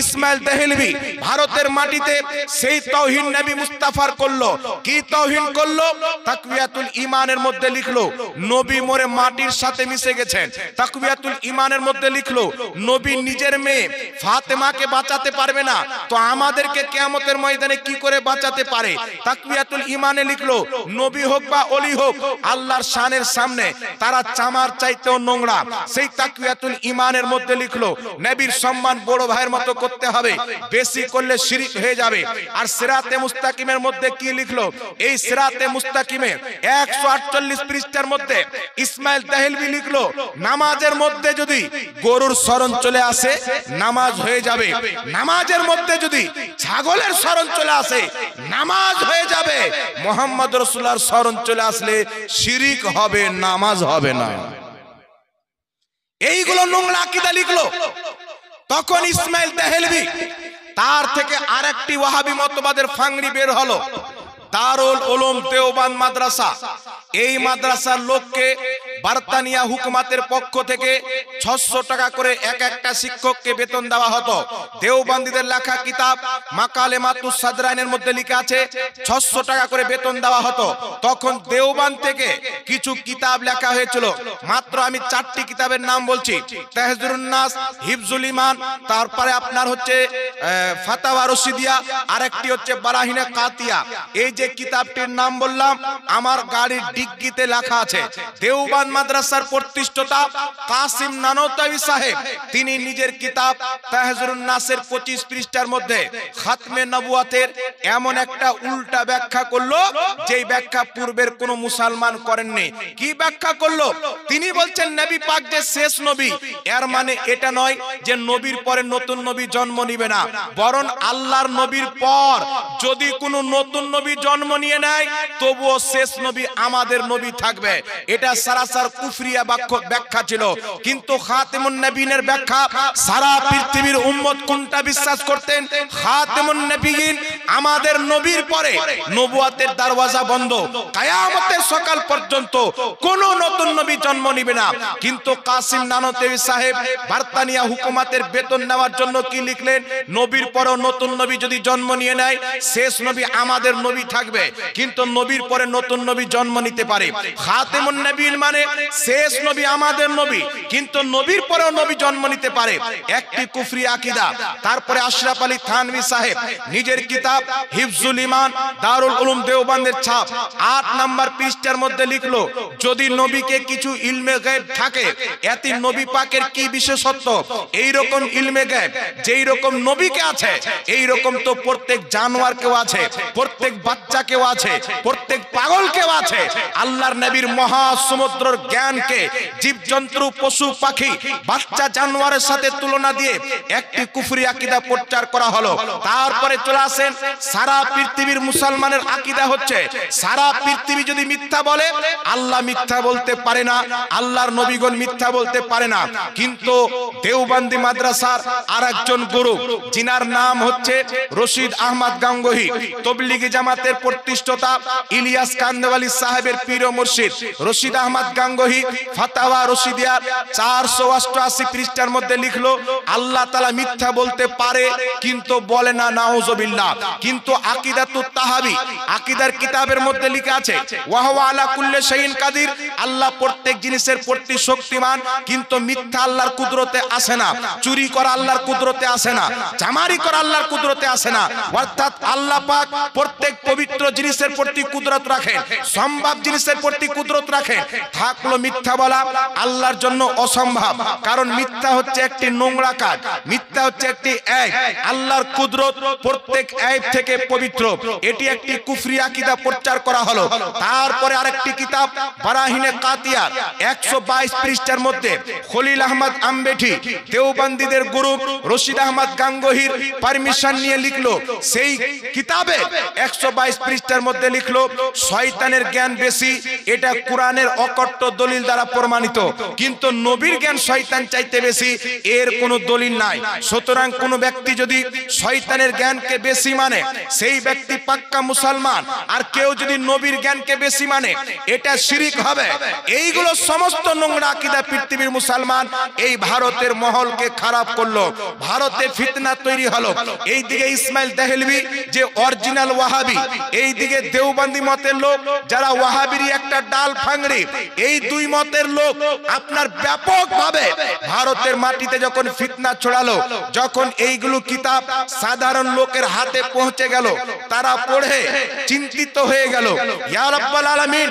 ইসমাইল দেহলভি ভারতের মাটিতে সেই তাওহীদ নবী মুস্তাফার করলো। কি তাওহীদ করলো? তাকওয়াতুল ঈমানের মধ্যে লিখলো নবী মরে মাটির সাথে মিশে গেছেন। তাকওয়াতুল ঈমানের মধ্যে লিখলো নবী নিজের মেয়ে ফাতেমাকে বাঁচাতে পারবে না, তো আমাদেরকে কিয়ামতের ময়দানে কি করে বাঁচাতে পারে? তাকওয়াতুল ঈমানে লিখলো নবী হোক বা ওলি হোক আল্লাহর শানের সামনে তারা চামার চাইতেও নোংরা। সেই তাকওয়াতুল ঈমানের মধ্যে লিখলো নবীর সম্মান বড় ভাইয়ের মতো করতে হবে, বেশি করলে শিরক হয়ে যাবে। আর সিরাতে মুস্তাকিমের মধ্যে কি লিখলো? এই সিরাতে মুস্তাকিমে 148 পৃষ্ঠার মধ্যে ইসমাইল দেহলভি লিখলো নামাজের মধ্যে যদি গরুর শরণ চলে আসে নামাজ হয়ে যাবে, নামাজের মধ্যে যদি ছাগলের শরণ চলে আসে নামাজ হয়ে যাবে, মুহাম্মদ রাসূলুল্লাহর শরণ চলে আসলে শিরক হবে, নামাজ হবে না। এইগুলো নোংরা আকীদা লিখলো। তখন ইসমাইল দেহলভি তার থেকে আরেকটি ওয়াহাবি মতবাদের ফাংড়ি বের হলো, দারুল উলুম দেওবান্দ মাদ্রাসা। এই মাদ্রাসার লোককে বার্তানিয়া হুকুমাতের পক্ষ থেকে 600 টাকা করে এক একটা শিক্ষককে বেতন দেওয়া হতো। দেওবন্দীদের লেখা কিতাব মাকালেমাতুস সাদরাইনের মধ্যে লেখা আছে 600 টাকা করে বেতন দেওয়া হতো। তখন দেওবন্দ থেকে কিছু কিতাব লেখা হয়েছিল, মাত্র আমি 4টি কিতাবের নাম বলছি, তাহজিরুন নাস, হিফজুল ঈমান, তারপরে আপনার হচ্ছে ফাতাওয়া রশিদিয়া, আরেকটি হচ্ছে বারাহিনে কাতিয়া। এই যে কিতাবটির নাম বললাম আমার গাড়ির ডিক্কিতে লেখা আছে। দেওবন্দ মাদ্রাসার প্রতিষ্ঠাতা কাসিম নানতাবি সাহেব তিনি নিজের কিতাব তাহজিরুন নাসের 25 পৃষ্ঠার মধ্যে খাতমে নবুয়াতের এমন একটা উল্টা ব্যাখ্যা করলো যেই ব্যাখ্যা পূর্বের কোন মুসলমান করেননি। কি ব্যাখ্যা করলো? তিনি বলছেন নবী পাক যে শেষ নবী, এর মানে এটা নয় যে নবীর পরে নতুন নবী জন্ম নিবে না, বরং আল্লাহর নবীর পর যদি কোনো নতুন নবী জন্ম নিয়ে নেয় তবুও শেষ নবী আমাদের নবী থাকবে। এটা সারাসার কুফরিয়া ব্যাখ্যা ছিল। কিন্তু খাতেমুন নবীনের ব্যাখ্যা সারা পৃথিবীর উম্মত কোনটা বিশ্বাস করতেন? খাতেমুন নবীন আমাদের নবীর পরে নবুয়াতের দরওয়াজা বন্ধ, কিয়ামতের সকাল পর্যন্ত কোন নতুন নবী জন্ম নিবে না। কিন্তু কাসিম নানতাবি সাহেব বার্তানিয়া হুকুমাতের বেতন নেওয়ার জন্য কি লিখলেন? নবীর পরে নতুন নবী যদি জন্ম নিয়ে নেয় শেষ নবী আমাদের নবী থাকবে, কিন্তু নবীর পরে নতুন নবী জন্ম নিতে পারে। খাতেমুন নবীন মানে শেষ নবী আমাদের নবী, কিন্তু নবীর পরেও নবী জন্ম নিতে পারে, একটি কুফরি আকীদা। তারপরে আশরাফ আলী থানভী সাহেব নিজের কিতাব হিফজুল ঈমান দারুল উলুম দেওবন্দের ছাপ 8 নম্বর পৃষ্ঠার মধ্যে লিখলো যদি নবীকে কিছু ইলমে গায়ব থাকে এতে নবী পাকের কি বিশেষত্ব? এই রকম ইলমে গায়ব যেই রকম নবীকে আছে এই রকম তো প্রত্যেক জানোয়ারকেও আছে, প্রত্যেক বাচ্চাকেও আছে, প্রত্যেক পাগলকেও আছে। আল্লাহর নবীর মহা সমুদ্রের জ্ঞানকে জীবজন্তু পশু পাখি বাচ্চা জানোয়ারের সাথে তুলনা দিয়ে একটি কুফরি আকীদা প্রচার করা হলো। তারপরে চলে আসেন সারা পৃথিবীর মুসলমানের আকীদা হচ্ছে সারা পৃথিবী যদি মিথ্যা বলে আল্লাহ মিথ্যা বলতে পারে না, আল্লাহর নবীগণ মিথ্যা বলতে পারে না। কিন্তু দেওবন্দি মাদ্রাসার আরেকজন গুরু যিনার নাম হচ্ছে রশিদ আহমদ গাঙ্গুহি, তবলিগি জামাতের প্রতিষ্ঠাতা ইলিয়াস কান্দওয়ালি সাহেবের পীর ও মুর্শিদ রশিদ আহমদ গাঙ্গুহি ফাতাওয়া রশিদিয়ার 488 পৃষ্ঠার মধ্যে লিখলো আল্লাহ তাআলা মিথ্যা বলতে পারে কিন্তু বলে না, নাউজুবিল্লাহ। কিন্তু আকীদাতুত তাহাবি আকীদার কিতাবের মধ্যে লেখা আছে ওয়া হুয়া আলা কুল্লি শাইইন কাদির, আল্লাহ প্রত্যেক জিনিসের প্রতি শক্তিমান, কিন্তু মিথ্যা আল্লাহর কুদরতে আসে না, চুরি করা আল্লাহর কুদরতে আসে না, জামারি করা আল্লাহর কুদরতে আসে না। অর্থাৎ আল্লাহ পাক প্রত্যেক পবিত্র জিনিসের প্রতি কুদরত রাখেন, সম্ভব জিনিসের প্রতি কুদরত রাখেন। থাকলো মিথ্যা বলা আল্লাহর জন্য অসম্ভব, কারণ মিথ্যা হচ্ছে একটি নোংরা কাজ, মিথ্যা হচ্ছে একটি আইব। আল্লাহর কুদরত প্রত্যেক আইব থেকে পবিত্র। এটি একটি কুফরি আকীদা প্রচার করা হলো। তারপরে আরেকটি কিতাব বারাহিনে কাতিয়া 122 পৃষ্ঠার মধ্যে খলিল আহমদ আম্বেঠি দেওবন্দীদের গুরু রশিদ আহমদ গাঙ্গুহির পারমিশন নিয়ে লিখলো, সেই কিতাবে 122 পৃষ্ঠার মধ্যে লিখলো শয়তানের জ্ঞান বেশি, এটা কোরআনের অকট্ট দলিল দ্বারা প্রমাণিত, কিন্তু নবীর জ্ঞান শয়তান চাইতে বেশি, এর কোনো দলিল নাই। সুতরাং কোন ব্যক্তি যদি শয়তানের জ্ঞানকে বেশি মানে সেই ব্যক্তি পাক্কা মুসলমান, আর কেউ যদি নবীর জ্ঞানকে বেশি মানে এটা শিরিক হবে। এইগুলো সমস্ত নোংরা আকীদা পৃথিবীর মুসলমান এই ভারতের মহলকে খারাপ করলো, ভারতে ফিতনা তৈরি হলো। এইদিকে ইসমাইল দেহলভি যে অরিজিনাল ওয়াহাবি, এইদিকে দেওবন্দি মতের লোক যারা ওয়াহাবিরই একটা ডাল ফাংড়ি, এই দুই মতের লোক আপনার ব্যাপকভাবে ভারতের মাটিতে যখন ফিতনা ছড়ালো, যখন এইগুলো কিতাব সাধারণ লোকের হাতে পৌঁছে গেল, তারা পড়ে চিন্তিত হয়ে গেল, ইয়া রাব্বাল আলামিন,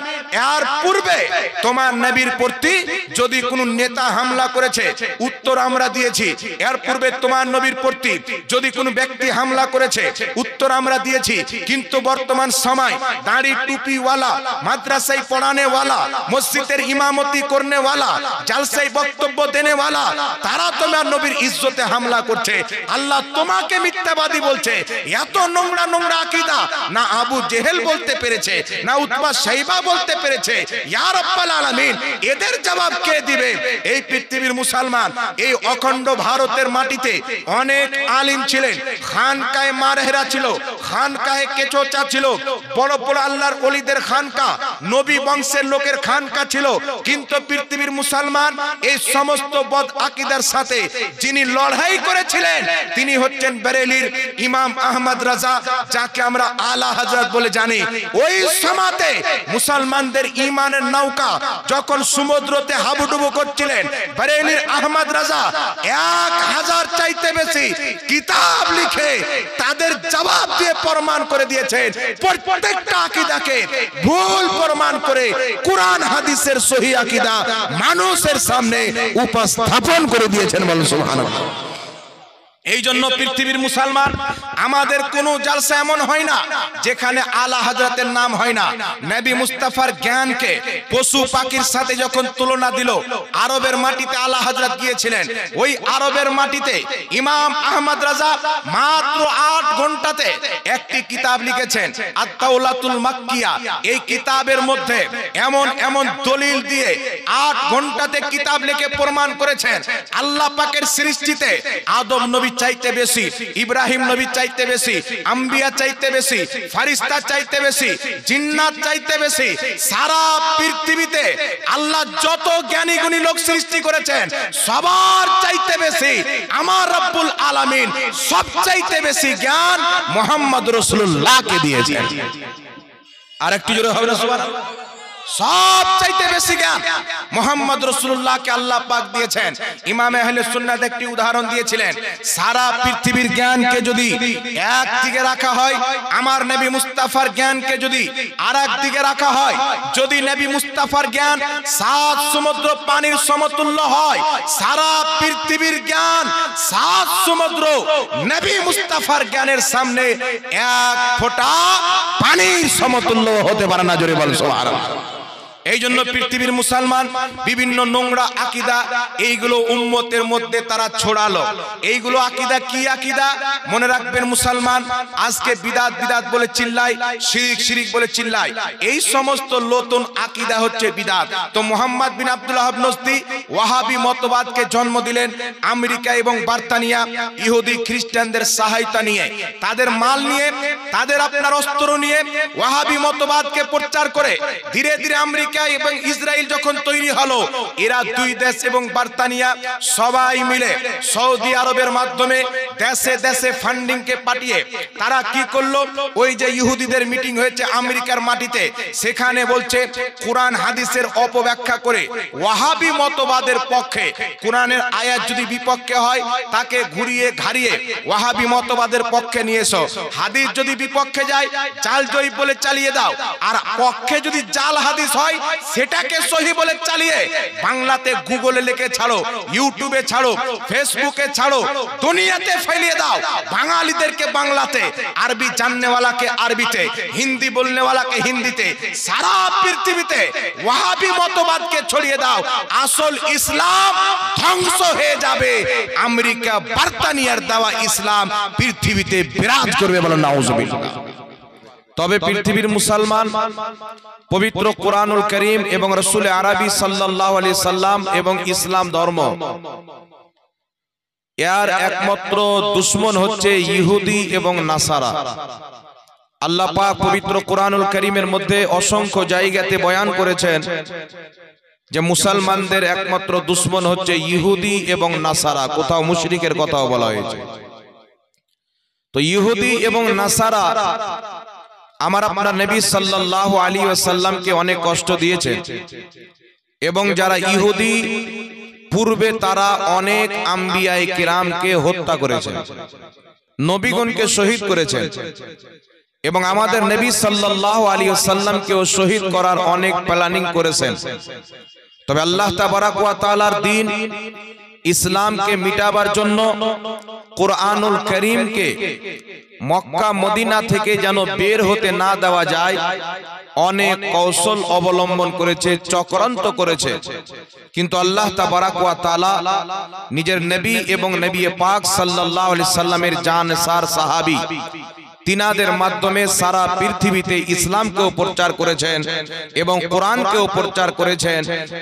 এর পূর্বে তোমার নবীর প্রতি যদি কোনো নেতা হামলা করেছে উত্তর আমরা দিয়েছি, এর পূর্বে তোমার নবীর প্রতি যদি কোনো ব্যক্তি হামলা করেছে উত্তর আমরা দিয়েছি, কিন্তু বর্তমান সময় দাড়ি টুপিওয়ালা, মাদ্রাসায় পড়ানেওয়ালা, মসজিদের ইমামতি করনেওয়ালা, জালসায় বক্তব্য দেনেওয়ালা, তারা তোমার নবীর ইজ্জতে হামলা করছে। আল্লাহ তোমাকে মিথ্যাবাদী বলছে। এত নোংরা নোংরা আকীদা না আবু জেহেল বলতে পেরেছে, না উতবা শাইবা বলতে পেরেছে। ইয়া রাব্বাল আলামিন, এদের জবাব কে দিবে? এই পৃথিবীর মুসলমান, এই অখণ্ড ভারতের মাটিতে অনেক আলিম ছিলেন, খানকায়ে মারহেরা ছিল, খানকায়ে কেচোচা ছিল, বড় বড় আল্লাহর ওলিদের খানকা, নবী বংশের লোকের খানকা ছিল, কিন্তু পৃথিবীর মুসলমান এই সমস্ত বদ আকীদার সাথে যিনি লড়াই করেছিলেন তিনি হচ্ছেন বেরেলির ইমাম আহমদ রাজা, যাকে আমরা আলা হযরত বলে জানি। ওই সময়তে মুসলমানদের ঈমানের নৌকা যখন সমুদ্রতে হাবুডুবু করছিলেন, বেরেলির আহমদ রাজা 1000 চাইতে বেশি কিতাব লিখে তাদের জবাব দিয়ে প্রমাণ করে দিয়েছেন, প্রত্যেকটা আকীদাকে ভুল প্রমাণ করে কুরআন হাদিসের সহিহ আকীদা মানুষের সামনে উপস্থাপন করে দিয়েছেন। বলুন সুবহানাল্লাহ। এই জন্য পৃথিবীর মুসলমান, আমাদের কোন জালসা এমন হয় না যেখানে আলা হযরতের নাম হয় না। নবী মুস্তাফার জ্ঞানকে পশু পাখির সাথে যখন তুলনা দিল, আরবের মাটিতে আলা হযরত গিয়েছিলেন, ওই আরবের মাটিতে ইমাম আহমদ রাজা মাত্র 8 ঘন্টাতে একটি কিতাব লিখেছেন, আত-তাওলাতুল মাক্কিয়া। এই কিতাবের মধ্যে এমন এমন দলিল দিয়ে 8 ঘন্টাতে কিতাব লিখে প্রমাণ করেছেন আল্লাহ পাকের সৃষ্টিতে আদম নবী চাইতে বেশি, ইব্রাহিম নবী চাইতে বেশি, আম্বিয়া চাইতে বেশি, ফারিস্তা চাইতে বেশি, জিন্নাত চাইতে বেশি, সারা পৃথিবীতে আল্লাহ যত জ্ঞানী গুণী লোক সৃষ্টি করেছেন সবার চাইতে বেশি আমার রব্বুল আলামিন সবচাইতে বেশি জ্ঞান মুহাম্মদ রাসূলুল্লাহকে দিয়েছেন। আরেকটু জোরে হবে না সুবহানাল্লাহ? সব চাইতে বেশি জ্ঞান মুহাম্মদ রাসূলুল্লাহকে আল্লাহ পাক দিয়েছেন। ইমাম আহলে সুন্নাত একটি উদাহরণ দিয়েছিলেন, সারা পৃথিবীর জ্ঞানকে যদি এক দিকে রাখা হয়, আমার নবী মুস্তাফার জ্ঞানকে যদি আরেক দিকে রাখা হয়, যদি নবী মুস্তাফার জ্ঞান 7 সমুদ্র পানির সমতুল্য হয়, সারা পৃথিবীর জ্ঞান 7 সমুদ্র নবী মুস্তাফার জ্ঞানের সামনে এক ফোঁটা পানির সমতুল্য হতে পারে না। জোরে বল সুবহানাল্লাহ। এই জন্য পৃথিবীর মুসলমান বিভিন্ন নোংরা আকীদা এইগুলো উম্মতের মধ্যে তারা ছড়ালো। এইগুলো আকীদা কি আকীদা? মনে রাখবেন মুসলমান, আজকে বিদাত বিদাত বলে চিল্লাই, শিরিক শিরিক বলে চিল্লাই, এই সমস্ত নতুন আকীদা হচ্ছে বিদাত। তো মুহাম্মদ বিন আব্দুল ওয়াহাব নজদি ওয়াহাবি মতবাদকে জন্ম দিলেন আমেরিকা এবং বার্তানিয়া ইহুদি খ্রিস্টানদের সহায়তা নিয়ে, তাদের মাল নিয়ে, তাদের আপনার অস্ত্র নিয়ে ওয়াহাবি মতবাদকে প্রচার করে ধীরে ধীরে আমেরিকা এবং ইসরায়েল যখন তৈরি হলো, এরা দুই দেশ এবং বার্তানিয়া সবাই মিলে সৌদি আরবের মাধ্যমে দেশে দেশে ফান্ডিং কে পাঠিয়ে তারা কি করলো, ওই যে ইহুদিদের মিটিং হয়েছে আমেরিকার মাটিতে, সেখানে বলছে কোরআন হাদিসের অপব্যাখ্যা করে ওয়াহাবি মতবাদের পক্ষে, কোরআনের আয়াত যদি বিপক্ষে হয় তাকে ঘুরিয়ে ঘাড়িয়ে ওয়াহাবি মতবাদের পক্ষে নিয়ে এসো, হাদিস যদি বিপক্ষে যায় জাল জয়ী বলে চালিয়ে দাও, আর পক্ষে যদি জাল হাদিস হয় সেটাকে সহি বলে চালিয়ে বাংলাতে গুগলে লিখে ছাড়ো, ইউটিউবে ছাড়ো, ফেসবুকে ছাড়ো, দুনিয়াতে ফেলিয়ে দাও। বাঙালিদেরকে বাংলাতে, আরবি জাননেওয়ালাকে আরবিতে, হিন্দি বলনেওয়ালাকে হিন্দিতে, সারা পৃথিবীতে ওয়াহাবি মতবাদকে ছড়িয়ে দাও। আসল ইসলাম ধ্বংস হয়ে যাবে, আমেরিকা বার্তানিয়ার দেওয়া ইসলাম পৃথিবীতে বিরাজ করবে। বলো নাউজুবিল্লাহ। তবে পৃথিবীর মুসলমান পবিত্র কোরআনুল কারীম এবং রাসূল আরবি সাল্লাল্লাহু আলাইহি সাল্লাম এবং ইসলাম ধর্ম এর একমাত্র দুশমন হচ্ছে ইহুদি এবং নাসারা। আল্লাহ পাক পবিত্র কোরআনুল কারীমের মধ্যে অসংখ্য জায়গাতে বয়ান করেছেন যে মুসলমানদের একমাত্র দুশমন হচ্ছে ইহুদি এবং নাসারা, কোথাও মুশরিকের কথাও বলা হয়েছে। তো ইহুদি এবং নাসারা আমার আপনার নবী সাল্লাল্লাহু আলাইহি ওয়াসাল্লামকে অনেক কষ্ট দিয়েছে, এবং যারা ইহুদি পূর্বে তারা অনেক আম্বিয়ায়ে কিরামকে হত্যা করেছে, নবীগণকে শহীদ করেছে, এবং আমাদের নবী সাল্লাল্লাহু আলাইহি ওয়াসাল্লামকেও শহীদ করার অনেক প্ল্যানিং করেছেন। তবে আল্লাহ তাবারাক ওয়া তাআলার দ্বীন ইসলামকে মিটাবার জন্য কোরআনুল কারীমকে মক্কা মদিনা থেকে যেন বের হতে না দেওয়া যায় অনেক কৌশল অবলম্বন করেছে, চক্রান্ত করেছে। কিন্তু আল্লাহ তাবারাক ওয়া তাআলা নিজের নবী এবং নবী পাক সাল্লাল্লাহু আলাইহি সাল্লামের জানসার সাহাবী তিনাদের মাধ্যমে সারা পৃথিবীতে ইসলামকেও প্রচার করেছেন এবং কোরআনকেও প্রচার করেছেন।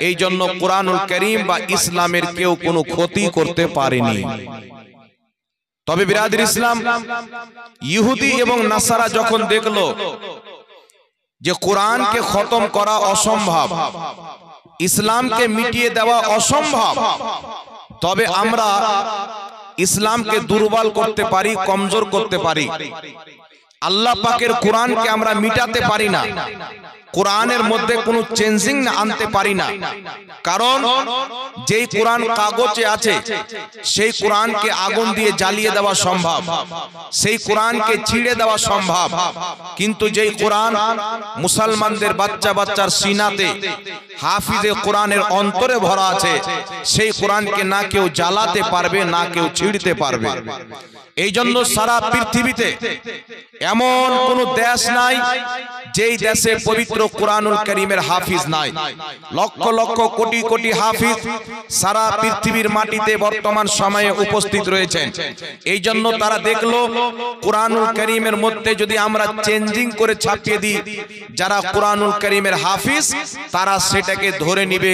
এই জন্য কোরআনুল কারীম বা ইসলামের কেউ কোনো ক্ষতি করতে পারেনি। তবে বিরাদর ইসলাম, ইহুদি এবং নাসারা যখন দেখলো যে কোরআনকে খতম করা অসম্ভব, ইসলামকে মিটিয়ে দেওয়া অসম্ভব, তবে আমরা ইসলামকে দুর্বল করতে পারি, কমজোর করতে পারি, আল্লাহ পাকের কোরআনকে আমরা মিটাতে পারি না, কোরআনের মধ্যে কোনো চেঞ্জিং আনতে পারি না। কারণ যেই কোরআন কাগজে আছে সেই কোরআনকে আগুন দিয়ে জ্বালিয়ে দেওয়া সম্ভব, সেই কোরআনকে ছিঁড়ে দেওয়া সম্ভব, কিন্তু যেই কোরআন মুসলমানদের বাচ্চা বাচ্চার সিনাতে হাফিজে কোরআনের অন্তরে ভরা আছে, সেই কোরআনকে না কেউ জ্বালাতে পারবে না কেউ ছিঁড়তে পারবে। এই জন্য সারা পৃথিবীতে এমন কোন দেশ নাই যেই দেশে পবিত্র কোরআনুল কারীমের হাফিজ নাই। লক্ষ লক্ষ কোটি কোটি হাফিজ সারা পৃথিবীর মাটিতে বর্তমান সময়ে উপস্থিত রয়েছেন। এই জন্য তারা দেখলো কোরআনুল কারীমের মধ্যে যদি আমরা চেঞ্জিং করে ছাপিয়ে দিই, যারা কোরআনুল কারীমের হাফিজ তারা সেটাকে ধরে নিবে,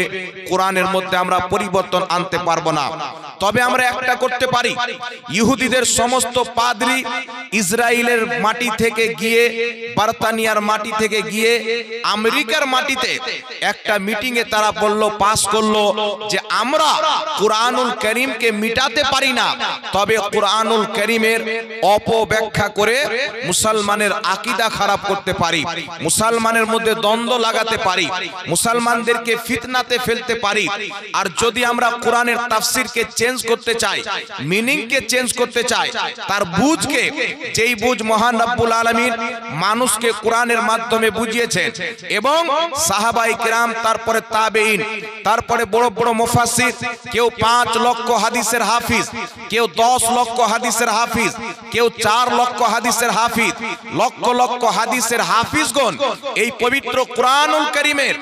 কোরআনের মধ্যে আমরা পরিবর্তন আনতে পারবো না। তবে আমরা একটা করতে পারি, ইহুদিদের সমস্ত পাদ্রী ইসরায়েলের মাটি থেকে গিয়ে, বার্তানিয়ার মাটি থেকে গিয়ে আমেরিকার মাটিতে একটা মিটিং এ তারা বলল, পাস করলো যে আমরা কোরআনুল কারীমকে মিটাতে পারি না, তবে কোরআনুল কারীমের অপব্যাখ্যা করে মুসলমানের আকীদা খারাপ করতে পারি, মুসলমানের মধ্যে দ্বন্দ্ব লাগাতে পারি, মুসলমানদেরকে ফিতনাতে ফেলতে পারি। আর যদি আমরা কোরআনের তাফসীরকে চেঞ্জ করতে চাই, মিনিংকে চেঞ্জ করতে চাই, তার বুঝকে, যেই বুঝ মহান রব্বুল আলামিন মানুষকে কোরআনের মাধ্যমে বুঝিয়েছেন, এবং সাহাবায়ে কেরাম, তারপরে তাবেঈন, তারপরে বড় বড় মুফাসসির, কেউ 5 লক্ষ হাদিসের হাফিজ, কেউ 10 লক্ষ হাদিসের হাফিজ, কেউ 4 লক্ষ হাদিসের হাফিজ, লক্ষ লক্ষ হাদিসের হাফিজগণ এই পবিত্র কোরআনুল কারীমের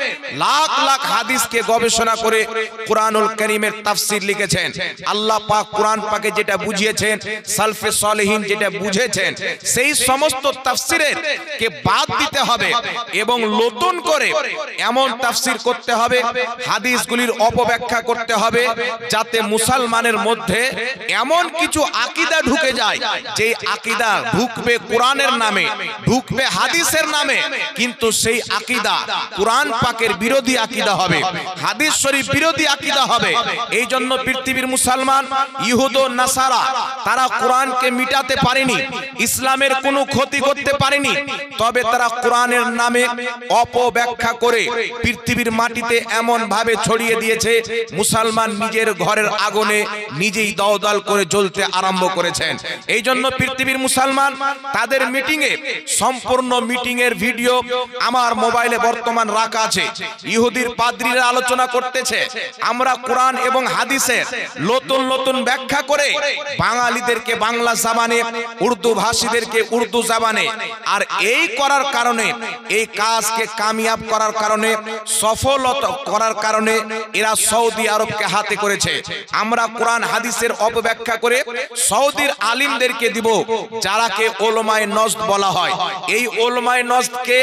লাখ লাখ হাদিসকে গবেষণা করে কোরআনুল কারীমের তাফসীর লিখেছেন। আল্লাহ পাক কোরআন পাকে যেটা বুঝিয়েছেন, সালফে সালেহিন যেটা বুঝেছেন, সেই সমস্ত তাফসীরের কে বাদ দিতে হবে এবং নতুন করে এমন তাফসীর করতে হবে, হাদিসগুলির অপব্যাখ্যা করতে হবে, যাতে মুসলমানের মধ্যে এমন কিছু আকীদা ঢুকে যায়, যেই আকীদা ঢুকবে কোরআনের নামে, ঢুকবে হাদিসের নামে, কিন্তু সেই আকীদা কোরআন পাকের বিরোধী আকীদা হবে, হাদিস শরীফ বিরোধী আকীদা হবে। এই জন্য পৃথিবীর মুসলমান, ইহুদ ও নাসারা, তারা কোরআনকে মিটাতে পারেনি, ইসলামের কোনো ক্ষতি করতে পারেনি, তবে তারা কোরআনের নামে অপব্যাখ্যা করে পৃথিবীর মাটিতে এমন ভাবে ছড়িয়ে দিয়েছে, মুসলমান নিজের ঘরের আগুনে নিজেই দাউদাল করে জ্বলতে আরম্ভ করেছেন। এই জন্য পৃথিবীর মুসলমান তাদের মিটিং এ, সম্পূর্ণ মিটিং এর ভিডিও আমার মোবাইলে বর্তমান রাখা আছে, ইহুদির পাদ্রীরা আলোচনা করতেছে আমরা কোরআন এবং হাদিসের নতুন নতুন ব্যাখ্যা করে বাঙালিদেরকে বাংলা জাবানে, উর্দু ভাষীদেরকে উর্দু জাবানে, আর এই করার কারণে, এই কাজকে কামিয়াব করার কারণে, সফলতা করার কারণে এরা সৌদি আরবকে হাতে করেছে। আমরা কোরআন হাদিসের অপব্যাখ্যা করে সৌদির আলিমদেরকে দিব, যারাকে ওলামায়ে নজদ বলা হয়। এই ওলামায়ে নজদকে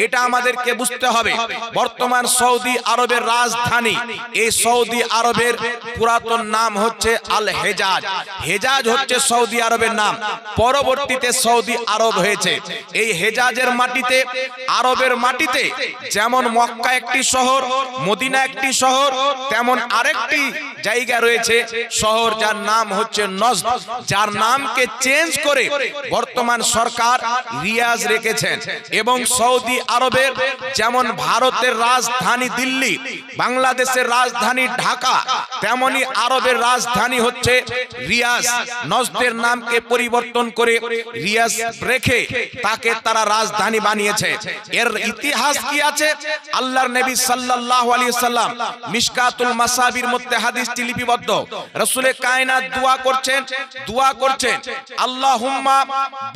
এটা আমাদেরকে বুঝতে হবে। বর্তমান সৌদি আরবের রাজধানী, এই সৌদি আরবের পুরাতন নাম হচ্ছে আল হেজাজ। হেজাজ হচ্ছে সৌদি আরবের নাম, পরবর্তীতে সৌদি আরব হয়েছে। এই হেজাজের মাটিতে, আরবের মাটিতে যেমন মক্কা একটি শহর, মদিনা একটি শহর, তেমন আরেকটি জায়গা রয়েছে শহর, যার নাম হচ্ছে নজদ, যার নামকে চেঞ্জ করে বর্তমান সরকার রিয়াজ রেখেছেন। এবং সৌদি আরবের যেমন ভারতের রাজধানী দিল্লি, বাংলাদেশের রাজধানী ঢাকা, তেমনি আরবের রাজধানী হচ্ছে রিয়াজ। নজদের নামকে পরিবর্তন করে রিয়াজ রেখে তাকে তারা রাজধানী বানিয়েছে। এর ইতিহাস কি আছে? আল্লাহর নবী সাল্লাল্লাহু আলাইহি সাল্লাম মিশকাতুল মাসাবির মধ্যে হাদিসটি লিপিবদ্ধ। রাসূলে কায়নাত দোয়া করছেন, আল্লাহুম্মা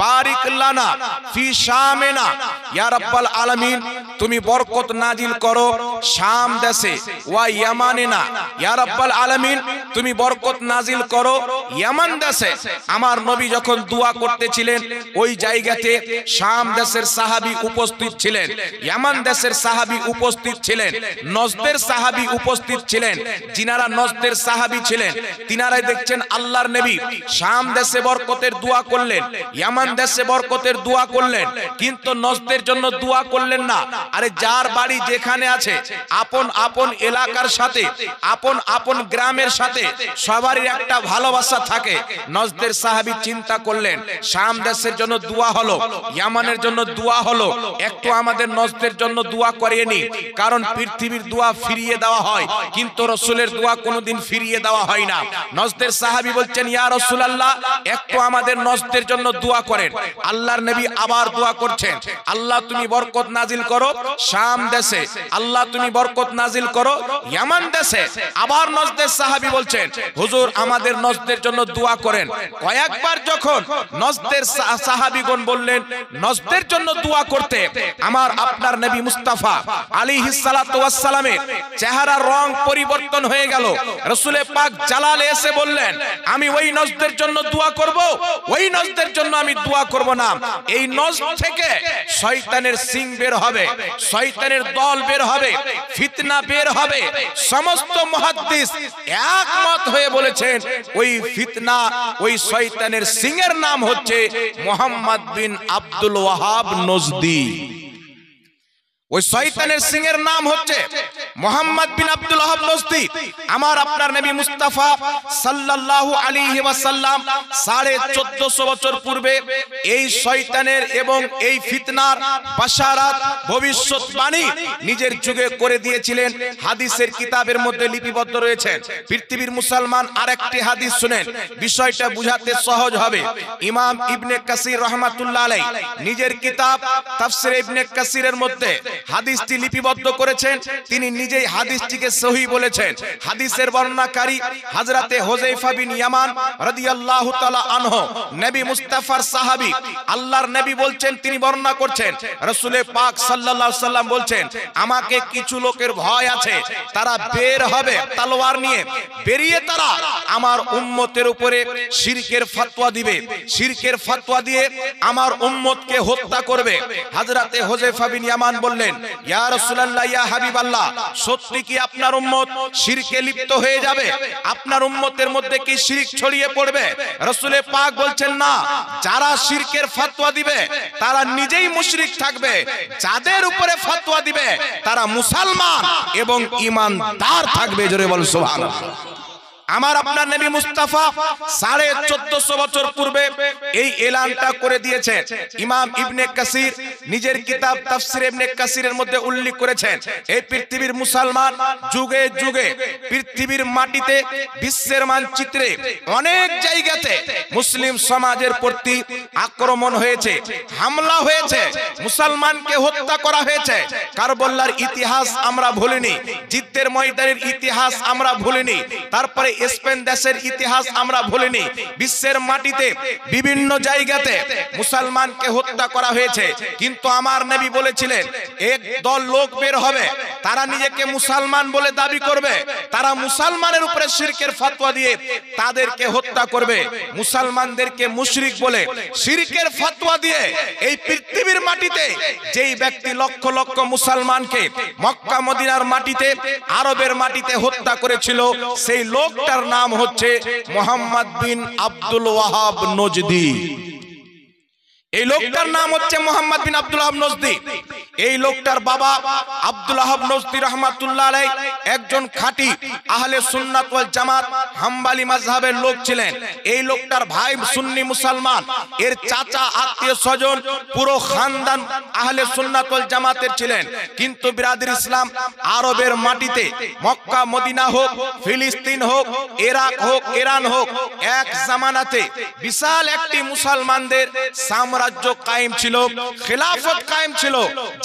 বারিক লানা ফি শামিনা, ইয়া রাব্বাল আলামিন তুমি বরকত নাজিল করো শাম দেশে, ওয়া ইয়ামানিনা, ইয়া রাব্বাল আলামিন তুমি বরকত নাজিল করো ইয়ামান দেশে। আমার নবী যখন দোয়া করতেছিলেন, ওই জায়গাতে শাম দেশের সাহাবী উপস্থিত ছিলেন, ইয়ামান দেশের সাহাবী উপস্থিত ছিলেন, নজদের সাহাবী উপস্থিত ছিলেন। যিনারা নজদের সাহাবী ছিলেন, তিনারাই দেখছেন আল্লাহর নবী শাম দেশে বরকতের দোয়া করলেন, ইয়ামান দেশে বরকতের দোয়া করলেন, কিন্তু নজদের জন্য দোয়া করলেন না। আরে যার বাড়ি যেখানে আছে, আপন আপন এলাকার সাথে, আপন আপন গ্রামের সাথে সবারই একটা ভালোবাসা থাকে। নজদের সাহাবী চিন্তা করলেন, শাম দেশের জন্য দোয়া হলো, ইয়ামানের জন্য দোয়া হলো, একটু আমাদের নজদের জন্য দোয়া করিয়ে নি। কারণ পৃথিবীর দোয়া ফিরিয়ে দেওয়া হয়, কিন্তু রাসূলের দোয়া কোনোদিন ফিরিয়ে দেওয়া হয় না। নজদের সাহাবী বলছেন, ইয়া রাসূলুল্লাহ একটু আমাদের নজদের জন্য দোয়া করেন। আল্লাহর নবী আবার দোয়া করছেন, আল্লাহ তুমি বরকত নাজিল করো শাম দেশে, আল্লাহ তুমি বরকত নাজিল করো ইয়ামান দেশে। আবার নজদের সাহাবী বলছেন, হুজুর আমাদের নজদের জন্য দোয়া করেন। কয়েকবার যখন নজদের সাহাবীগণ বললেন নজদের জন্য দোয়া করতে, আমার আপনার নবী মুস্তাফা আলাইহিস সালাতু ওয়াস সালামের চেহারার রং পরিবর্তন হয়ে গেল। রাসূলে পাক জালালে এসে বললেন, আমি ওই নজদের জন্য দোয়া করব, ওই নজদের জন্য আমি দোয়া করব না। এই নজদ থেকে শয়তানের সিং বের হবে, শয়তানের দল বের হবে, ফিতনা বের হবে। সমস্ত মুহাদ্দিস একমত হয়ে বলেছেন, ওই ফিতনা, ওই শয়তানের সিংয়ের নাম হচ্ছে মুহাম্মদ বিন আব্দুল ওয়াহাব নজদি। ওই শয়তানের সিংয়ের নাম হচ্ছে মুহাম্মদ বিন আব্দুল ওয়াহাব নজদি। আমার আপনার নবী মুস্তাফা সাল্লাল্লাহু আলাইহি ওয়াসাল্লাম 1450 বছর পূর্বে এই শয়তানের এবং এই ফিতনার বাশারাত, ভবিষ্যৎবাণী নিজের যুগে করে দিয়েছিলেন। হাদিসের কিতাবের মধ্যে লিপিবদ্ধ রয়েছে। পৃথিবীর মুসলমান আরেকটি হাদিস শুনেন, বিষয়টা বুঝাতে সহজ হবে। ইমাম ইবনে কাসির রাহমাতুল্লাহ আলাইহি নিজের কিতাব তাফসীর ইবনে কাসিরের মধ্যে হাদিসটি লিপিবদ্ধ করেছেন। তিনি নিজেই হাদিসটিকে সহিহ বলেছেন। হাদিসের বর্ণনাকারী হযরতে হুযায়ফা বিন ইয়ামান রাদিয়াল্লাহু তাআলা আনহু, নবী মুস্তাফার সাহাবী। আল্লাহর নবী বলছেন, তিনি বর্ণনা করছেন, রাসূলে পাক সাল্লাল্লাহু আলাইহি সাল্লাম বলছেন, আমাকে কিছু লোকের ভয় আছে, তারা বের হবে তলোয়ার নিয়ে, বেরিয়ে তারা আমার উম্মতের উপরে শিরকের ফতোয়া দিবে, শিরকের ফতোয়া দিয়ে আমার উম্মতকে হত্যা করবে। হযরতে হুযায়ফা বিন ইয়ামান বললেন, ইয়া রাসূলুল্লাহ, ইয়া হাবিবাল্লাহ, সত্যি কি আপনার উম্মত শিরকে লিপ্ত হয়ে যাবে? আপনার উম্মতের মধ্যে কি শিরক ছড়িয়ে পড়বে? রাসূলে পাক বলছেন, না, যারা শিরকের ফতোয়া দিবে তারা নিজেই মুশরিক থাকবে, যাদের উপরে ফতোয়া দিবে তারা মুসলমান এবং ঈমানদার থাকবে। জোরে বল সুবহানাল্লাহ। আমার আপনার নবী মুস্তাফা 1450 বছর পূর্বে এই এলানটা করে দিয়েছেন। ইমাম ইবনে কাসির নিজের কিতাব তাফসীর ইবনে কাসিরের মধ্যে উল্লেখ করেছেন, এই পৃথিবীর মুসলমান যুগে যুগে পৃথিবীর মাটিতে, বিশ্বের মানচিত্রে অনেক জায়গাতে মুসলিম সমাজের প্রতি আক্রমণ হয়েছে, হামলা হয়েছে, মুসলমানকে হত্যা করা হয়েছে। কারবালার ইতিহাস আমরা ভুলিনি, জিদ্দের ময়দানের ইতিহাস আমরা ভুলিনি, তারপরে স্পেন দেশের ইতিহাস আমরা ভুলিনি। বিশ্বের মাটিতে বিভিন্ন জায়গাতে মুসলমানকে হত্যা করা হয়েছে, কিন্তু আমার নবী বলেছিলেন এক দল লোক বের হবে, তারা নিজেকে মুসলমান বলে দাবি করবে, তারা মুসলমানের উপরে শিরকের ফতোয়া দিয়ে তাদেরকে হত্যা করবে। মুসলমানদেরকে মুশরিক বলে শিরকের ফতোয়া দিয়ে এই পৃথিবীর মাটিতে যেই ব্যক্তি লক্ষ লক্ষ মুসলমানকে মক্কা মদিনার মাটিতে আরবের মাটিতে হত্যা করেছিল, সেই লোকটার নাম হচ্ছে মুহাম্মদ বিন আব্দুল ওয়াহাব নজদি। এই লোকটার নাম হচ্ছে মুহাম্মদ বিন আব্দুল ওয়াহাব নজদি। এই লোকটার বাবা আব্দুল ওয়াহাব নজদি রাহমাতুল্লাহ আলাইহি একজন খাঁটি আহলে সুন্নাত ওয়াল জামাত হাম্বলি মাযহাবের লোক ছিলেন। এই লোকটার ভাই সুন্নি মুসলমান, এর চাচা আত্মীয় স্বজন পুরো খানদান আহলে সুন্নাত ওয়াল জামাতের ছিলেন। কিন্তু বিরাদর ইসলাম আরবের মাটিতে মক্কা মদিনা হোক, ফিলিস্তিন হোক, ইরাক হোক, ইরান হোক, এক জামানাতে বিশাল একটি মুসলমানদের সাম্রাজ্য কায়েম ছিল, খেলাফত কায়েম ছিল,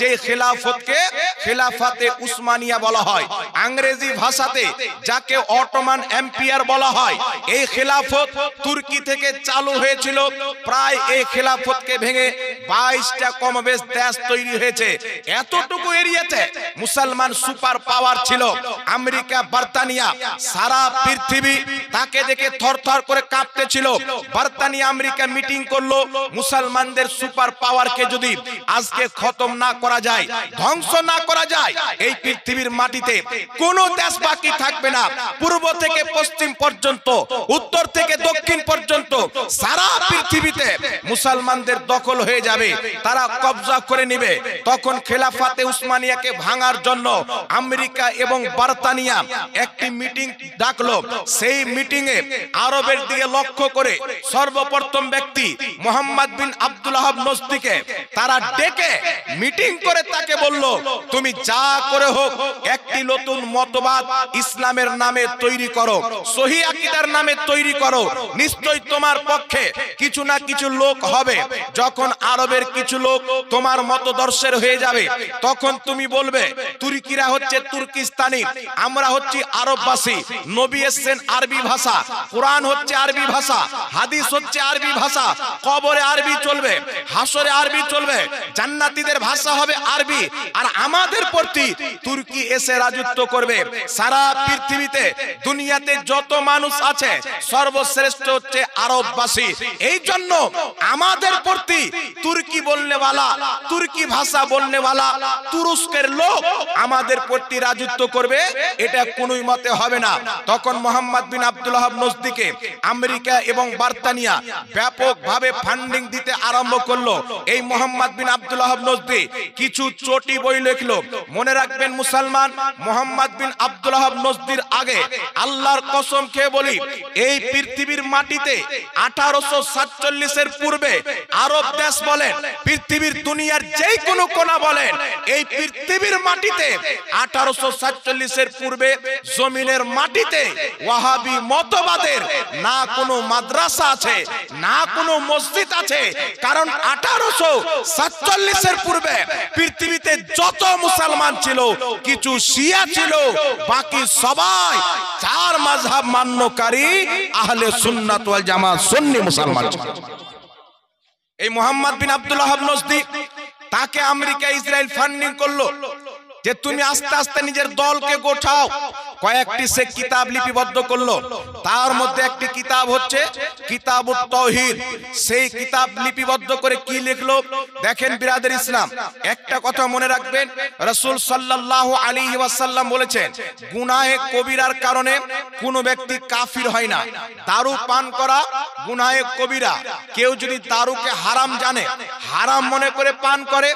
যে খেলাফতকে খেলাফতে উসমানিয়া বলা হয়। ইংরেজি ভাষাতে যাকে অটোমান এম্পায়ার বলা হয়। এই খেলাফত তুর্কি থেকে চালু হয়েছিল। প্রায় এই খেলাফতকে ভেঙে 22টা কমবেশ দেশ তৈরি হয়েছে। এতটুকু এরিয়াতে মুসলমান সুপার পাওয়ার ছিল। আমেরিকা, ব্রিটেনিয়া, সারা পৃথিবী তাকে দেখে থরথর করে কাঁপতেছিল। ব্রিটেনিয়া আমেরিকা মিটিং করলো, মুসলমানদের সুপার পাওয়ারকে যদি আজকে খতম না করা যায়, ধ্বংস না করা যায়, এই পৃথিবীর মাটিতে কোনো দেশ বাকি থাকবে না। পূর্ব থেকে পশ্চিম পর্যন্ত, উত্তর থেকে দক্ষিণ পর্যন্ত সারা পৃথিবীতে মুসলমানদের দখল হয়ে যাবে, তারা কবজা করে নেবে। তখন খেলাফতে উসমানিয়াকে ভাঙার জন্য আমেরিকা এবং ব্রিটেনিয়া একটি মিটিং ডাকলো। সেই মিটিং এ আরবের দিকে লক্ষ্য করে সর্বপ্রথম ব্যক্তি মুহাম্মদ বিন আব্দুল ওয়াহাব নজদিকে তারা ডেকে মিটিং করে তাকে বলল, তুমি যা করে হোক একটি নতুন মতবাদ ইসলামের নামে তৈরি করো, সহিহ আকীদার নামে তৈরি করো, নিশ্চয়ই তোমার পক্ষে কিছু না কিছু লোক হবে। যখন আরবের কিছু লোক তোমার মতদর্শের হয়ে যাবে, তখন তুমি বলবে তুর্কিরা হচ্ছে তুর্কিস্তানি, আমরা হচ্ছি আরববাসী, নবী এসেছেন আরবি ভাষা, কোরআন হচ্ছে আরবি ভাষা, হাদিস হচ্ছে আরবি ভাষা, কবরে আরবি চলবে, হাসরে আরবি চলবে, জান্নাতীদের ভাষা হবে আরবি, আর আমাদের প্রতি তুর্কি এসে রাজত্ব করবে। সারা পৃথিবীতে দুনিয়াতে যত মানুষ আছে সর্বশ্রেষ্ঠ হচ্ছে আরববাসী। এই জন্য আমাদের প্রতি তুর্কি বলনেওয়ালা, তুর্কি ভাষা বলনেওয়ালা তুরস্কের লোক আমাদের প্রতি রাজত্ব করবে, এটা কোনোই মতে হবে না। তখন মুহাম্মদ বিন আব্দুল ওয়াহাব নজদিকে আমেরিকা এবং ব্রিটেনিয়া ব্যাপকভাবে ফান্ডিং দিতে আরম্ভ করলো। এই মুহাম্মদ বিন আব্দুল ওয়াহাব নজদি কিছু চটি বই লিখলো। মনে রাখবেন মুসলমান, মুহাম্মদ বিন আব্দুল ওয়াহাব নজদির আগে আল্লাহর কসম খেয়ে বলি, এই পৃথিবীর মাটিতে 1847 এর পূর্বে আরব দেশ বলেন, পৃথিবীর দুনিয়ার যে কোনো কোণা বলেন, এই পৃথিবীর মাটিতে 1847 এর পূর্বে জমিনের মাটিতে ওয়াহাবি মতবাদের না কোনো মাদ্রাসা আছে, না কোনো মসজিদ আছে। কারণ 1847 এর পূর্বে পৃথিবীতে যত মুসলমান ছিল, কিছু শিয়া ছিল, বাকি সবাই চার মাযহাব মান্যকারী আহলে সুন্নাত ওয়াল জামাত সুন্নি মুসলমান ছিল। এই মুহাম্মদ বিন আব্দুল ওয়াহাব নজদি তাকে আমেরিকা, ইসরায়েল ফান্ডিং করলো যে তুমি আস্তে আস্তে নিজের দলকে গোছাও। কয়েকটি সে কিতাব লিপিবদ্ধ করলো, তার মধ্যে একটি কিতাব হচ্ছে কিতাবুত তাওহীদ। সেই কিতাব লিপিবদ্ধ করে কি লিখলো দেখেন বিরাদর ইসলাম, একটা কথা মনে রাখবেন, রাসূল সাল্লাল্লাহু আলাইহি ওয়াসাল্লাম বলেছেন গুনাহে কবিরার কারণে কোনো ব্যক্তি কাফির হয় না। দারু পান করা গুনাহে কবিরা, কেউ যদি দারুকে হারাম জানে, হারাম মনে করে পান করে,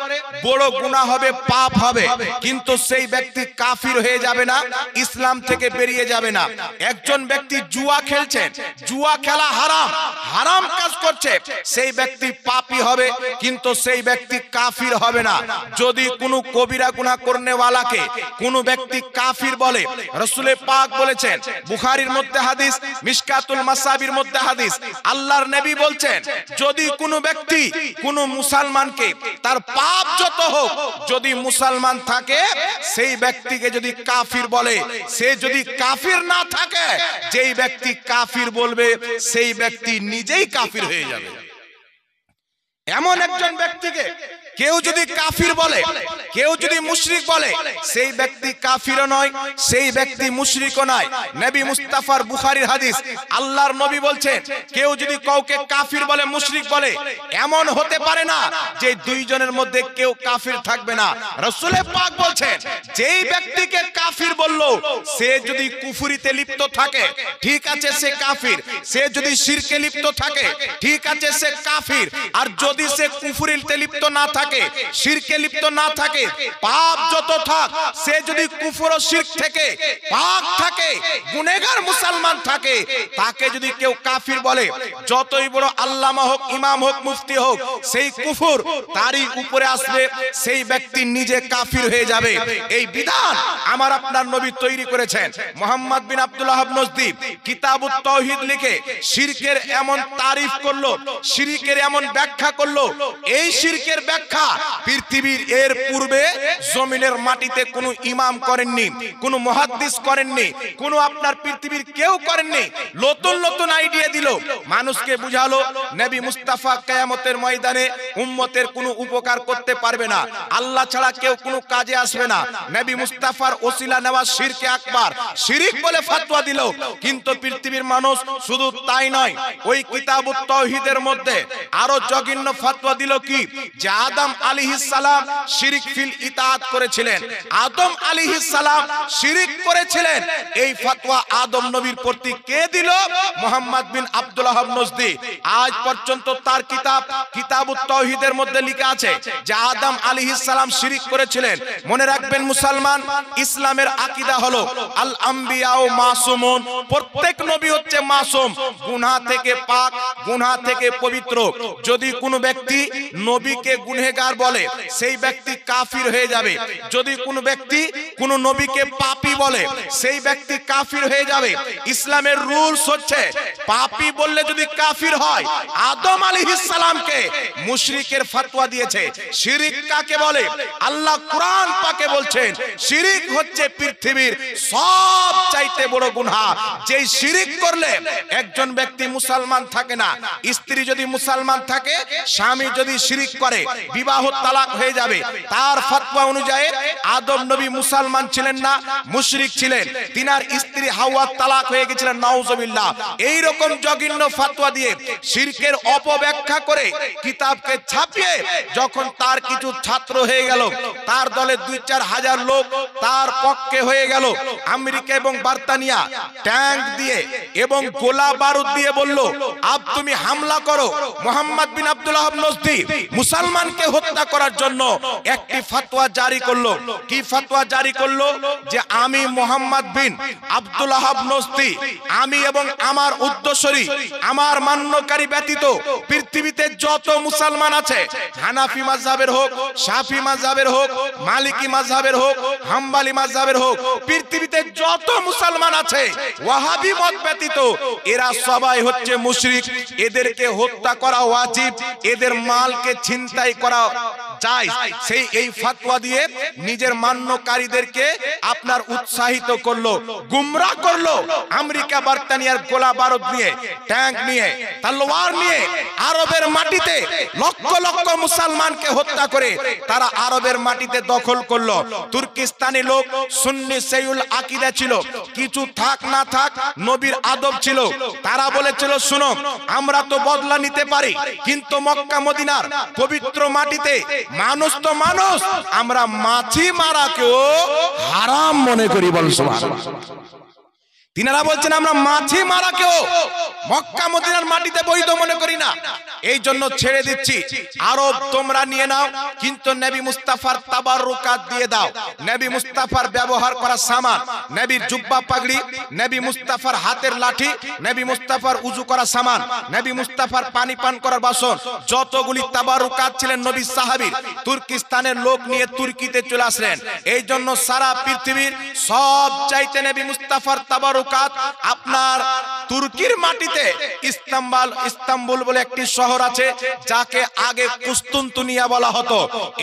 বড় গুনাহ হবে, পাপ হবে, কিন্তু সেই ব্যক্তি কাফির হয়ে যাবে না, ইসলাম থেকে বেরিয়ে যাবে না। একজন ব্যক্তি জুয়া খেলছেন, জুয়া খেলা হারাম, হারাম কাজ করছে, সেই ব্যক্তি পাপী হবে, কিন্তু সেই ব্যক্তি কাফির হবে না। যদি কোনো কবিরা গুনাহ করনেওয়ালাকে কোনো ব্যক্তি কাফির বলে, রাসূল পাক বলেছেন, বুখারীর মধ্যে হাদিস, মিশকাতুল মাসাবির মধ্যে হাদিস, আল্লাহর নবী বলছেন যদি কোনো ব্যক্তি কোনো মুসলমানকে, তার পাপ যত হোক, যদি মুসলমান থাকে সেই ব্যক্তিকে যদি কাফির বলে, সে যদি কাফির না থাকে, যেই ব্যক্তি কাফির বলবে সেই ব্যক্তি নিজেই কাফির হয়ে যাবে। এমন একজন ব্যক্তিকে কেউ যদি কাফির বলে, কেউ যদি মুশরিক বলে, সেই ব্যক্তি কাফিরও নয়, সেই ব্যক্তি মুশরিকও নয়। নবী মুস্তাফার বুখারীর হাদিস, আল্লাহর নবী বলছেন, কেউ যদি কাউকে কাফির বলে, মুশরিক বলে, এমন হতে পারে না যে দুইজনের মধ্যে কেউ কাফির থাকবে না। রাসূল পাক বলছেন, যেই ব্যক্তিকে কাফির বললো, সে যদি কুফরিতে লিপ্ত থাকে, ঠিক আছে, সে কাফির। সে যদি শিরকে লিপ্ত থাকে, ঠিক আছে, সে কাফির। আর যদি সে কুফরিতে লিপ্ত না থাকে, শিরকে লিপ্ত না থাকে, পাপ যত থাক, সে যদি কুফর ও শিরক থেকে পাক থাকে, গুনাহগার মুসলমান থাকে, তাকে যদি কেউ কাফির বলে, যতই বড় আল্লামা হোক, ইমাম হোক, মুফতি হোক, সেই কুফর তারই উপরে আসবে, সেই ব্যক্তি নিজে কাফির হয়ে যাবে। এই বিধান আমার আপনার নবী তৈরি করেছেন। মুহাম্মদ বিন আব্দুল ওয়াহাব নজদি কিতাবুত তাওহীদ লিখে শিরকের এমন তারিফ করলো, শিরকের এমন ব্যাখ্যা করলো, এই শিরকের ব্যাখ্যা পৃথিবীর এর পূর্বে জমিনের মাটিতে কোনো ইমাম করেননি, কোনো মুহাদ্দিস করেননি, কোনো আপনার পৃথিবীর কেউ করেননি। নতুন নতুন আইডিয়া দিল, মানুষকে বুঝালো নবী মুস্তাফা কিয়ামতের ময়দানে উম্মতের কোনো উপকার করতে পারবে না, আল্লাহ ছাড়া কেউ কোনো কাজে আসবে না। নবী মুস্তাফার ওসিলা নেওয়া শিরকে আকবার, শিরিক বলে ফতোয়া দিল। কিন্তু পৃথিবীর মানুষ শুধু তাই নয়, ওই কিতাবুত তাওহীদের মধ্যে আরো জঘন্য ফতোয়া দিল কি, যে আদম আলাইহিস সালাম শিরিক ফিল ইতাআত করেছিলেন, আদম আলাইহিস সালাম শিরিক করেছিলেন। এই ফতোয়া আদম নবীর প্রতি কে দিল? মুহাম্মদ বিন আব্দুল ওয়াহাব নজদি। আজ পর্যন্ত তার কিতাব কিতাবুত তাওহীদের মধ্যে লেখা আছে যে আদম আলাইহিস সালাম শিরিক করেছিলেন। মনে রাখবেন মুসলমান, ইসলামের আকীদা হলো আল আম্বিয়াউ মাসুমুন, প্রত্যেক নবী হচ্ছে মাসুম, গুনাহ থেকে পাক, গুনাহ থেকে পবিত্র। যদি কোনো ব্যক্তি নবীকে গুনাহগার বলে, সেই ব্যক্তি কাফির হয়ে যাবে। যদি কোনো ব্যক্তি কোনো নবীকে পাপী বলে, সেই ব্যক্তি কাফির হয়ে যাবে। ইসলামের রুলস হচ্ছে, পাপী বললে যদি কাফির হয়, আদম আলাইহিস সালামকে মুশরিকের ফতোয়া দিয়েছে। শিরিক কাকে বলে? আল্লাহ কুরআন পাকে বলছেন, শিরিক হচ্ছে পৃথিবীর সবচাইতে বড় গুনাহ। যেই শিরিক করলে একজন ব্যক্তি মুসলমান থাকে না। স্ত্রী যদি মুসলমান থাকে, স্বামী যদি শিরিক করে, বিবাহ তালাক হয়ে যাবে। তার ফতোয়া অনুযায়ী আদম নবী মুসলমান ছিলেন না, মুশরিক ছিলেন। তিনার স্ত্রী হাওয়া তালাক হয়ে গেছিলেন, নাউজুবিল্লাহ। এই রকম জঘন্য ফতোয়া দিয়ে শিরকের অপব্যাখ্যা করে কিতাবকে ছাপিয়ে যখন তার কিছু ছাত্র হয়ে গেল, তার দলে 2-4 হাজার লোক তার পক্ষে হয়ে গেল, আমেরিকা এবং ব্রিটেনিয়া ট্যাঙ্ক দিয়ে এবং গোলা বারুদ দিয়ে বলল, আব তুমি হামলা করো। মুহাম্মদ বিন আব্দুল ওয়াহাব নজদি মুসলমানকে হত্যা করার জন্য একটি ফতোয়া জারি করলো। কি ফতোয়া জারি করলো? যে আমি মুহাম্মদ বিন আব্দুল ওয়াহাব নজদি, আমি এবং আমার উদ্দেশ্যী, আমার মান্যকারী ব্যতীত পৃথিবীতে যত মুসলমান আছে, হানাফি মাযহাবের হোক, শাফি মাযহাবের হোক, মালিকি মাযহাবের হোক, হাম্বলি মাযহাবের হোক, পৃথিবীতে যত মুসলমান আছে ওয়াহাবি মত ব্যতীত, এরা সবাই হচ্ছে মুশরিক। এদেরকে হত্যা করা ওয়াজিব, এদের মালকে ছিনতাই করা জায়েজ। সেই এই ফতোয়া দিয়ে নিজের মান্যকারীদেরকে আপনার উৎসাহিত করলো, গুমরাহ করলো। আমেরিকা ব্রিটেনিয়ার গোলা বারুদ নিয়ে, ট্যাঙ্ক নিয়ে, তলোয়ার নিয়ে আরবের মাটিতে লক্ষ লক্ষ মুসলমানকে হত্যা করে তারা আরবের মাটিতে দখল করলো। তুর্কিস্তানি লোক সুন্নি সেইউল আকীদা ছিল, কিছু থাক না থাক নবীর আদব ছিল। তারা বলেছিল, শুনো, আমরা তো বদলা নিতে পারি, কিন্তু মক্কা মদিনার পবিত্র মাটিতে মানুষ তো মানুষ, আমরা মাছি মারাকেও হারাম মনে করি। বল সুবহানাল্লাহ। তিনারা বলছেন, আমরা মাছি মারাকেও মক্কা মদিনার মাটিতে বৈধ মনে করি না, এই জন্য ছেড়ে দিচ্ছি। আরব তোমরা নিয়ে নাও, কিন্তু নবী মুস্তাফার তাবাররুকাত দিয়ে দাও। নবী মুস্তাফার ব্যবহার করা সামান, নবীর জুব্বা পাগড়ি, নবী মুস্তাফার হাতের লাঠি, নবী মুস্তাফার উযু করা সামান, নবী মুস্তাফার পানি পান করার বাসন, যতগুলি তাবাররুকাত ছিলেন নবী সাহাবীর, তুর্কিস্তানের লোক নিয়ে তুর্কিতে চলে আসলেন। এই জন্য সারা পৃথিবীর সব চাইতে নবী মুস্তাফার তাবাররুকাত আপনার তুর্কির মাটিতে ইস্তাম্বুল বলে একটি শহর আছে, যাকে আগে কুস্তুনতুনিয়া বলা হতো।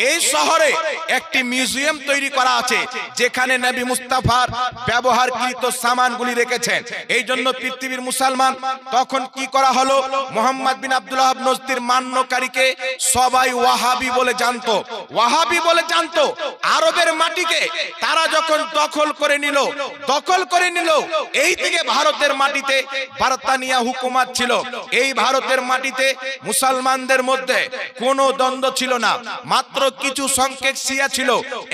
এই শহরে একটি মিউজিয়াম তৈরি করা আছে, যেখানে নবী মুস্তাফার ব্যবহারকৃত সামানগুলি রেখেছেন। এই জন্য পৃথিবীর মুসলমান তখন কি করা হলো, মুহাম্মদ বিন আব্দুল ওয়াহাব নজদির মান্যকারীকে সবাই ওয়াহাবি বলে জানতো, ওয়াহাবি বলে জানতো। আরবের মাটিকে তারা যখন দখল করে নিল, এই থেকে ভারতের মাটিতে বার্তানিয়া হুকুমত ছিল। এই ভারতের মাটিতে মুসলমানদের মধ্যে কোনো দ্বন্দ্ব ছিল না, মাত্র কিছু সংখ্যক শিয়া ছিল।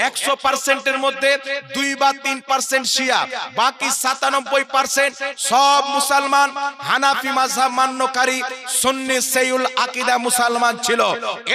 100% মধ্যে 2 বা 3% শিয়া, বাকি 97% সব মুসলমান হানাফি মাযহাব মান্যকারী সুন্নি সাইউল আকীদা মুসলমান ছিল।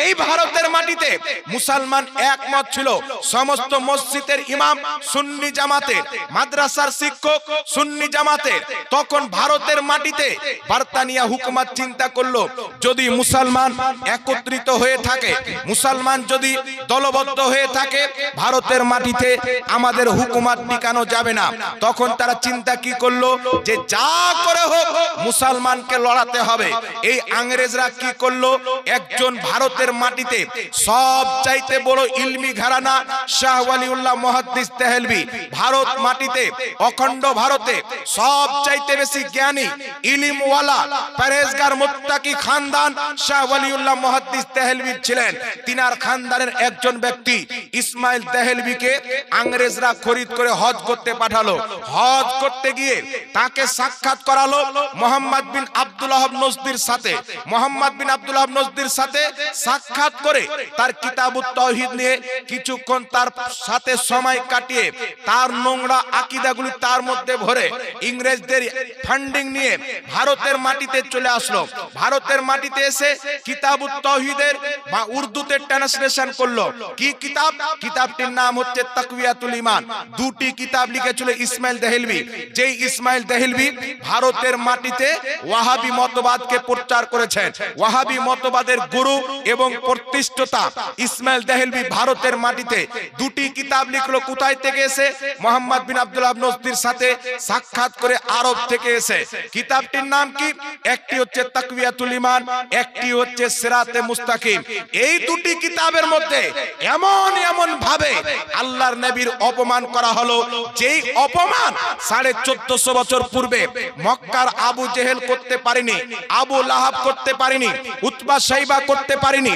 এই ভারতের মাটিতে মুসলমান একমত ছিল। সমস্ত মসজিদের ইমাম সুন্নি জামাতের, মাদ্রাসার শিক্ষক সুন্নি জামাতের। তখন ভারতের মাটিতে বার্তানিয়া হুকুমত চিন্তা করলো, যদি মুসলমান একত্রিত হয়ে থাকে, মুসলমান যদি দলবদ্ধ হয়ে থাকে, ভারতের মাটিতে আমাদের হুকুমত টিকানো যাবে না। তখন তারা চিন্তা কি করলো, যে যা করে হোক মুসলমানকে লড়াতে হবে। এই ইংরেজরা কি করলো, একজন ভারতের মাটিতে সব চাইতে বড় ইলমি ঘরানা শাহ ওয়ালিউল্লাহ মুহাদ্দিস দেহলভী, ভারত মাটিতে অখণ্ড ভারতে সব চাইতে বেশি জ্ঞানী ইলমওয়ালা পরহেজগার মুত্তাকি খানদান শাহ ওয়ালিউল্লাহ মুহাদ্দিস দেহলভী ছিলেন। তিনার খানদানের একজন ব্যক্তি ইসমাইল দেহলভীকে ইংরেজরা খরিদ করে হজ করতে পাঠালো। হজ করতে গিয়ে তাকে সাক্ষাৎ করালো মুহাম্মদ বিন আব্দুল ওয়াহাব নজদির সাথে। মুহাম্মদ বিন আব্দুল ওয়াহাব নজদির সাথে সাক্ষাৎ করে তার কিতাবুত তাওহীদ নিয়ে কিছুক্ষণ তার সাথে সময় কাটিয়ে তার নোংরা আকীদাগুলি তার মধ্যে ভরে ইংরেজদের ফান্ডিং নিয়ে ভারতের মাটিতে চলে আসলো। ভারতের মাটিতে এসে কিতাবুত তাওহীদের বা উর্দুতে ট্রান্সলেশন করলো। কি কিতাব? কিতাবটির নাম হচ্ছে তাকওয়াতুল ঈমান। দুটি কিতাব লিখেছিল ইসমাইল দেহলভী। যেই ইসমাইল দেহলভী ভারতের মাটিতে ওয়াহাবি মতবাদকে প্রচার করেছেন, ওয়াহাবি মতবাদের গুরু এবং প্রতিষ্ঠাতা ইসমাইল দেহলভী ভারতের মাটিতে দুটি কিতাব লিখলো। কোথায় থেকে এসে? মুহাম্মদ বিন আব্দুল ওয়াহাব নজদির সাথে সাক্ষাৎ করে আরব থেকে এসে। কিতাবটির নাম কি? একটি হচ্ছে তাকওয়াতুল ঈমান, একটি হচ্ছে সিরাতে মুস্তাকিম। এই দুটি কিতাবের মধ্যে এমন ভাবে আল্লাহর নবীর অপমান করা হলো, যেই অপমান 1450 বছর পূর্বে মক্কার আবু জেহেল করতে পারেনি, আবু লাহাব করতে পারেনি, উতবা সাইবা করতে পারেনি।